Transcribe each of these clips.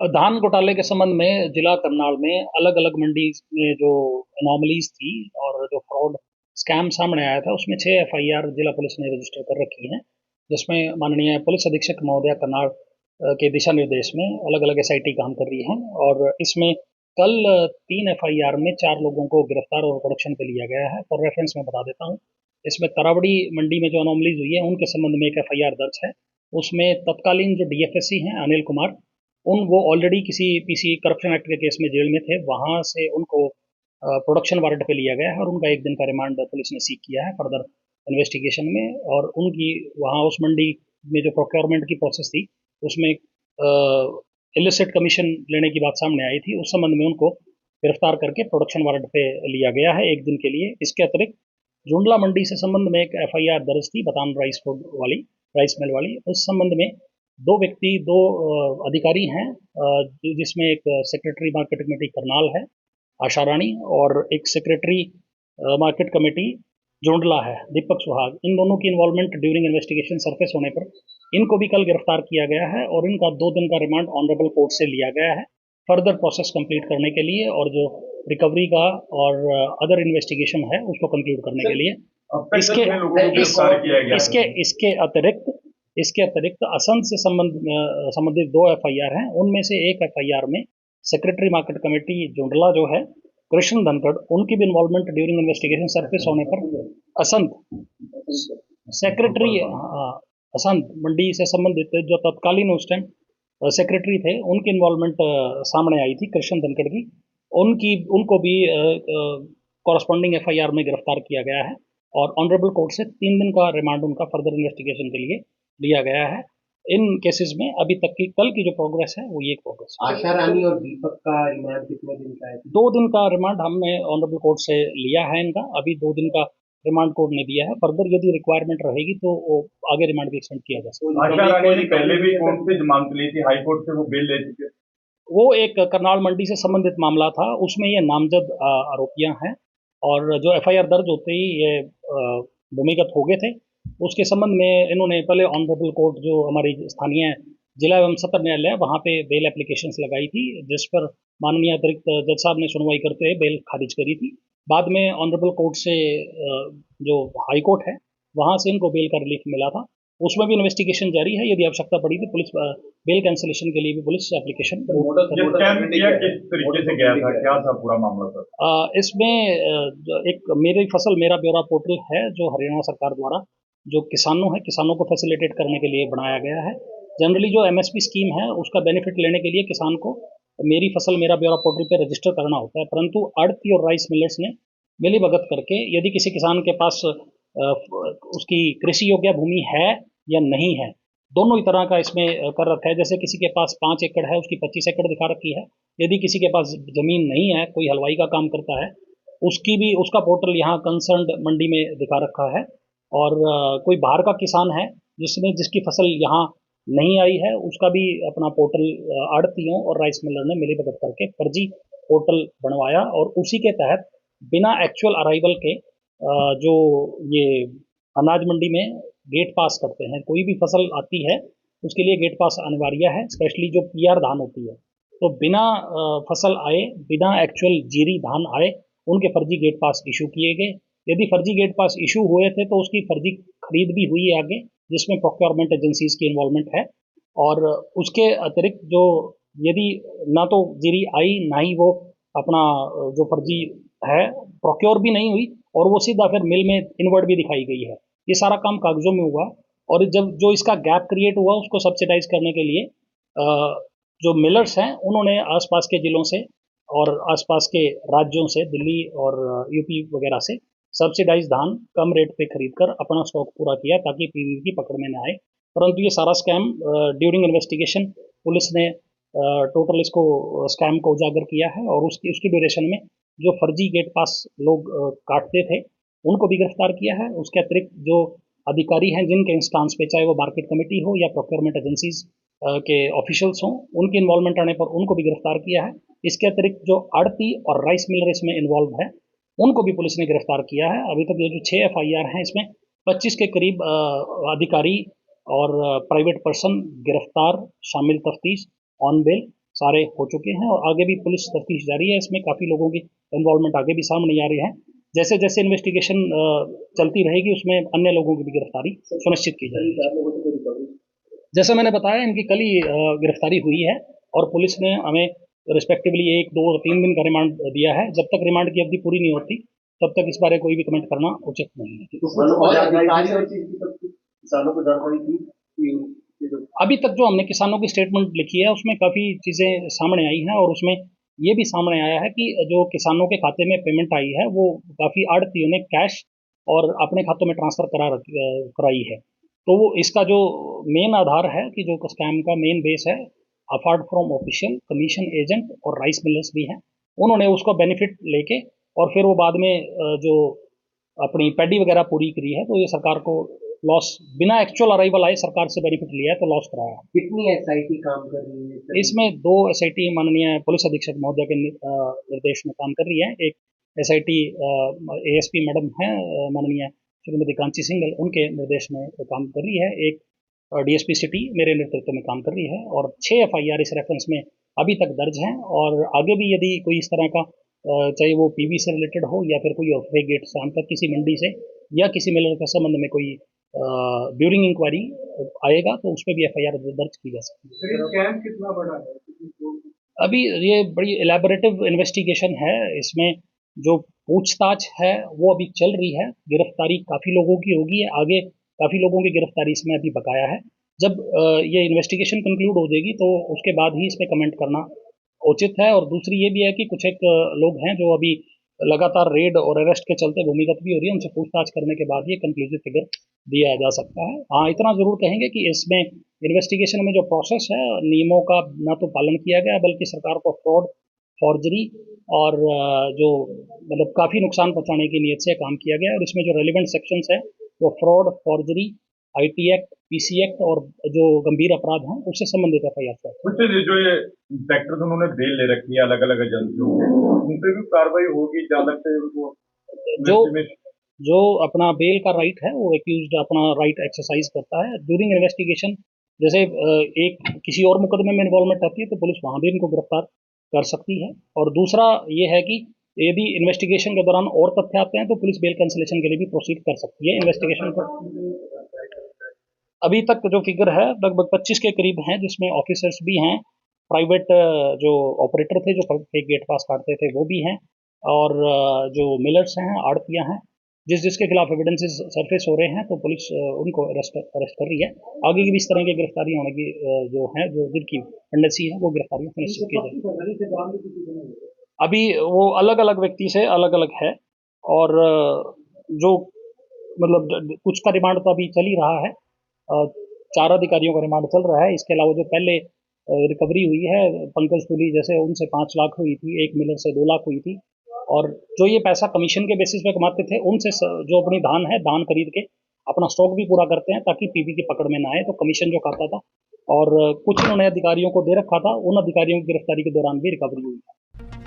धान घोटाले के संबंध में जिला करनाल में अलग अलग मंडी में जो अनोमलीज थी और जो फ्रॉड स्कैम सामने आया था, उसमें 6 एफआईआर जिला पुलिस ने रजिस्टर कर रखी हैं, जिसमें माननीय पुलिस अधीक्षक महोदया करनाल के दिशा निर्देश में अलग अलग एसआईटी काम कर रही है। और इसमें कल 3 एफआईआर में 4 लोगों को गिरफ्तार और प्रोडक्शन पे लिया गया है। फॉर रेफरेंस मैं बता देता हूँ, इसमें तरावड़ी मंडी में जो अनोमलीज हुई है उनके संबंध में एक एफआईआर दर्ज है। उसमें तत्कालीन जो डीएफएससी हैं अनिल कुमार, वो ऑलरेडी किसी पीसी करप्शन एक्ट के केस में जेल में थे, वहां से उनको प्रोडक्शन वारंट पे लिया गया है और उनका 1 दिन का रिमांड पुलिस ने सीख किया है फर्दर इन्वेस्टिगेशन में। और उनकी वहाँ उस मंडी में जो प्रोक्योरमेंट की प्रोसेस थी उसमें इलिसिट कमीशन लेने की बात सामने आई थी, उस संबंध में उनको गिरफ्तार करके प्रोडक्शन वारंट पे लिया गया है 1 दिन के लिए। इसके अतिरिक्त जुंडला मंडी से संबंध में एक एफआईआर दर्ज थी बतान राइस मिल वाली। उस संबंध में 2 व्यक्ति, 2 अधिकारी हैं, जिसमें एक सेक्रेटरी मार्केट कमेटी करनाल है आशा रानी, और एक सेक्रेटरी मार्केट कमेटी जोंडला है दीपक सुहाग। इन दोनों की इन्वॉल्वमेंट ड्यूरिंग इन्वेस्टिगेशन सरफेस होने पर इनको भी कल गिरफ्तार किया गया है और इनका 2 दिन का रिमांड ऑनरेबल कोर्ट से लिया गया है फर्दर प्रोसेस कंप्लीट करने के लिए और जो रिकवरी का और अदर इन्वेस्टिगेशन है उसको कंक्लूड करने के लिए। इसके इसके इसके अतिरिक्त इसके अतिरिक्त असंध से संबंधित 2 एफआईआर हैं। उनमें से एक एफआईआर में सेक्रेटरी मार्केट कमेटी जोंडला जो है कृष्ण धनखड़, उनकी भी इन्वॉल्वमेंट ड्यूरिंग इन्वेस्टिगेशन सरफेस होने पर असंध सेक्रेटरी असंध मंडी से संबंधित जो तत्कालीन उस टाइम सेक्रेटरी थे उनकी इन्वॉल्वमेंट सामने आई थी कृष्ण धनखड़ की, उनको भी कॉरस्पॉन्डिंग एफआईआर में गिरफ्तार किया गया है और ऑनरेबल कोर्ट से 3 दिन का रिमांड उनका फर्दर इन्वेस्टिगेशन के लिए लिया गया है। इन केसेस में अभी तक की कल की जो प्रोग्रेस है वो ये प्रोग्रेस है। आशा रानी और दीपक का रिमांड कितने दिन का है? 2 दिन का रिमांड हमने ऑनरेबल कोर्ट से लिया है इनका। अभी 2 दिन का रिमांड कोर्ट ने दिया है, फर्दर यदि रिक्वायरमेंट रहेगी तो वो आगे रिमांड भी एक्सटेंड किया जा सकता है। आशा रानी ने पहले भी कोर्ट से जमानत ली थी, हाई कोर्ट से वो बेल ले चुके। वो एक करनाल मंडी से संबंधित मामला था, उसमें ये नामजद आरोपियां हैं और जो एफआईआर दर्ज होते ही ये भूमिगत हो गए थे। उसके संबंध में इन्होंने पहले ऑनरेबल कोर्ट जो हमारी स्थानीय जिला एवं सत्र न्यायालय वहाँ पे बेल एप्लीकेशंस लगाई थी, जिस पर माननीय अतिरिक्त जज साहब ने सुनवाई करते हुए बेल खारिज करी थी। बाद में ऑनरेबल कोर्ट से जो हाई कोर्ट है वहाँ से इनको बेल का रिलीफ मिला था, उसमें भी इन्वेस्टिगेशन जारी है। यदि आवश्यकता पड़ी तो पुलिस बेल कैंसिलेशन के लिए भी पुलिस एप्लीकेशन पूरा मामला था। इसमें एक मेरी फसल मेरा ब्यौरा पोर्टल है जो हरियाणा सरकार द्वारा जो किसानों को फैसिलिटेट करने के लिए बनाया गया है। जनरली जो एमएसपी स्कीम है उसका बेनिफिट लेने के लिए किसान को मेरी फसल मेरा ब्यौरा पोर्टल पे रजिस्टर करना होता है, परंतु आड़ती और राइस मिलर्स ने मिलीभगत करके यदि किसी किसान के पास उसकी कृषि योग्य भूमि है या नहीं है, दोनों ही तरह का इसमें कर रखा है। जैसे किसी के पास 5 एकड़ है, उसकी 25 एकड़ दिखा रखी है। यदि किसी के पास जमीन नहीं है, कोई हलवाई का काम करता है, उसका पोर्टल यहाँ कंसर्न्ड मंडी में दिखा रखा है। और कोई बाहर का किसान है जिसकी फसल यहाँ नहीं आई है, उसका भी अपना पोर्टल आड़तियों और राइस मिलर ने मिलीभगत करके फर्जी पोर्टल बनवाया और उसी के तहत बिना एक्चुअल अराइवल के जो ये अनाज मंडी में गेट पास करते हैं। कोई भी फसल आती है उसके लिए गेट पास अनिवार्य है, स्पेशली जो पीआर धान होती है। तो बिना फसल आए, बिना एक्चुअल जीरी धान आए, उनके फर्जी गेट पास इशू किए गए। यदि फर्जी गेट पास इशू हुए थे तो उसकी फर्जी खरीद भी हुई है आगे, जिसमें प्रोक्योरमेंट एजेंसीज की इन्वॉल्वमेंट है। और उसके अतिरिक्त जो यदि ना तो जीरी आई ना ही वो अपना जो फर्जी है प्रोक्योर भी नहीं हुई और वो सीधा फिर मिल में इनवर्ड भी दिखाई गई है, ये सारा काम कागजों में हुआ। और जब जो इसका गैप क्रिएट हुआ उसको सब्सिडाइज करने के लिए जो मिलर्स हैं उन्होंने आसपास के जिलों से और आसपास के राज्यों से, दिल्ली और यूपी वगैरह से सब्सिडाइज धान कम रेट पे खरीदकर अपना स्टॉक पूरा किया ताकि पीवी की पकड़ में न आए। परंतु ये सारा स्कैम ड्यूरिंग इन्वेस्टिगेशन पुलिस ने टोटल इसको स्कैम को उजागर किया है और उसकी ड्यूरेशन में जो फर्जी गेट पास लोग काटते थे उनको भी गिरफ्तार किया है। उसके अतिरिक्त जो अधिकारी हैं जिनके इंस्टांस पे, चाहे वो मार्केट कमेटी हो या प्रोक्योरमेंट एजेंसीज के ऑफिशियल्स हों, उनकी इन्वॉल्वमेंट आने पर उनको भी गिरफ्तार किया है। इसके अतिरिक्त जो आड़ती और राइस मिलर इसमें इन्वॉल्व है उनको भी पुलिस ने गिरफ्तार किया है। अभी तक ये जो 6 एफआईआर हैं इसमें 25 के करीब अधिकारी और प्राइवेट पर्सन गिरफ्तार, शामिल तफ्तीश, ऑन बेल सारे हो चुके हैं और आगे भी पुलिस तफ्तीश जारी है। इसमें काफ़ी लोगों की इन्वॉल्वमेंट आगे भी सामने आ रही है। जैसे जैसे इन्वेस्टिगेशन चलती रहेगी उसमें अन्य लोगों की भी गिरफ्तारी सुनिश्चित की जाएगी। जैसे मैंने बताया, इनकी कल ही गिरफ्तारी हुई है और पुलिस ने हमें रिस्पेक्टिवली 1, 2 और 3 दिन का रिमांड दिया है। जब तक रिमांड की अवधि पूरी नहीं होती तब तक इस बारे कोई भी कमेंट करना उचित नहीं है। किसानों को जानकारी थी? अभी तक जो हमने किसानों की स्टेटमेंट लिखी है उसमें काफ़ी चीज़ें सामने आई हैं और उसमें ये भी सामने आया है कि जो किसानों के खाते में पेमेंट आई है वो काफ़ी आड़तियों ने कैश और अपने खातों में ट्रांसफ़र कराई है। तो वो इसका जो मेन आधार है कि जो स्कैम का मेन बेस है, apart from official commission agent और राइस मिलर्स भी हैं, उन्होंने उसका बेनिफिट लेके और फिर वो बाद में जो अपनी पैडी वगैरह पूरी करी है तो ये सरकार को लॉस बिना एक्चुअल अराइवल आए सरकार से बेनिफिट लिया है तो लॉस कराया। कितनी एसआईटी काम कर रही है? इसमें 2 एसआईटी माननीय पुलिस अधीक्षक महोदय के निर्देश में काम कर रही है। एक एसआईटी एएसपी मैडम है माननीय श्रीमती कांची सिंह, उनके निर्देश में काम कर रही है। एक डीएसपी सिटी मेरे नेतृत्व में काम कर रही है और 6 एफआईआर इस रेफरेंस में अभी तक दर्ज हैं और आगे भी यदि कोई इस तरह का चाहे वो पीवी से रिलेटेड हो या फिर कोई ऑफ वे गेट शाम तक किसी मंडी से या किसी मिलर के संबंध में कोई ड्यूरिंग इंक्वायरी आएगा तो उस पर भी एफआईआर दर्ज की जा सकती है। स्कैम कितना बड़ा है? अभी ये बड़ी एलैबोरेटिव इन्वेस्टिगेशन है। इसमें जो पूछताछ है वो अभी चल रही है। गिरफ्तारी काफ़ी लोगों की होगी, आगे काफ़ी लोगों की गिरफ्तारी इसमें अभी बकाया है। जब ये इन्वेस्टिगेशन कंक्लूड हो जाएगी तो उसके बाद ही इस पर कमेंट करना उचित है। और दूसरी ये भी है कि कुछ एक लोग हैं जो अभी लगातार रेड और अरेस्ट के चलते भूमिगत भी हो रही है, उनसे पूछताछ करने के बाद ये कंक्लूसिव फिगर दिया जा सकता है। हाँ, इतना ज़रूर कहेंगे कि इसमें इन्वेस्टिगेशन में जो प्रोसेस है नियमों का ना तो पालन किया गया बल्कि सरकार को फ्रॉड, फॉर्जरी और जो मतलब काफ़ी नुकसान पहुंचाने की नीयत से काम किया गया। और इसमें जो रेलिवेंट सेक्शंस है वो fraud, forgery, IT act, PC act और जो गंभीर अपराध हैं उससे संबंधित एफआईआर है। जो ये इंस्पेक्टर उन्होंने बेल ले रखी है अलग अलग एजेंसियों के, उन पर भी कार्रवाई होगी जहाँ तक उनको जो अपना बेल का राइट है वो एक्यूज्ड अपना राइट एक्सरसाइज करता है ड्यूरिंग इन्वेस्टिगेशन। जैसे एक किसी और मुकदमे में इन्वॉल्वमेंट आती है तो पुलिस वहाँ भी इनको गिरफ्तार कर सकती है। और दूसरा ये है कि यदि इन्वेस्टिगेशन के दौरान और तथ्य आते हैं तो पुलिस बेल कैंसिलेशन के लिए भी प्रोसीड कर सकती है। इन्वेस्टिगेशन को अभी तक जो फिगर है लगभग 25 के करीब हैं, जिसमें ऑफिसर्स भी हैं, प्राइवेट जो ऑपरेटर थे जो फेक गेट पास काटते थे वो भी हैं और जो मिलर्स हैं, आड़तियाँ हैं, जिसके खिलाफ एविडेंसेस सरफेस हो रहे हैं तो पुलिस उनको अरेस्ट कर रही है। आगे की भी इस तरह की गिरफ्तारी होने की जो है जो जिनकी टेंडेंसी है वो गिरफ्तारी सुनिश्चित की जाएगी। अभी वो अलग अलग व्यक्ति से अलग अलग है और जो मतलब कुछ का रिमांड तो अभी चल ही रहा है, 4 अधिकारियों का रिमांड चल रहा है। इसके अलावा जो पहले रिकवरी हुई है पंकज तुली जैसे उनसे 5 लाख हुई थी, एक मिलर से 2 लाख हुई थी और जो ये पैसा कमीशन के बेसिस पे कमाते थे उनसे जो अपनी धान खरीद के अपना स्टॉक भी पूरा करते हैं ताकि पीबी की पकड़ में ना आए, तो कमीशन जो खाता था और कुछ उन्होंने अधिकारियों को दे रखा था, उन अधिकारियों की गिरफ्तारी के दौरान भी रिकवरी हुई है।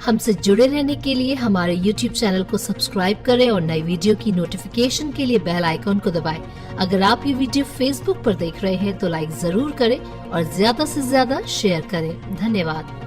हमसे जुड़े रहने के लिए हमारे YouTube चैनल को सब्सक्राइब करें और नई वीडियो की नोटिफिकेशन के लिए बेल आइकॉन को दबाएं। अगर आप ये वीडियो Facebook पर देख रहे हैं तो लाइक जरूर करें और ज्यादा से ज्यादा शेयर करें। धन्यवाद।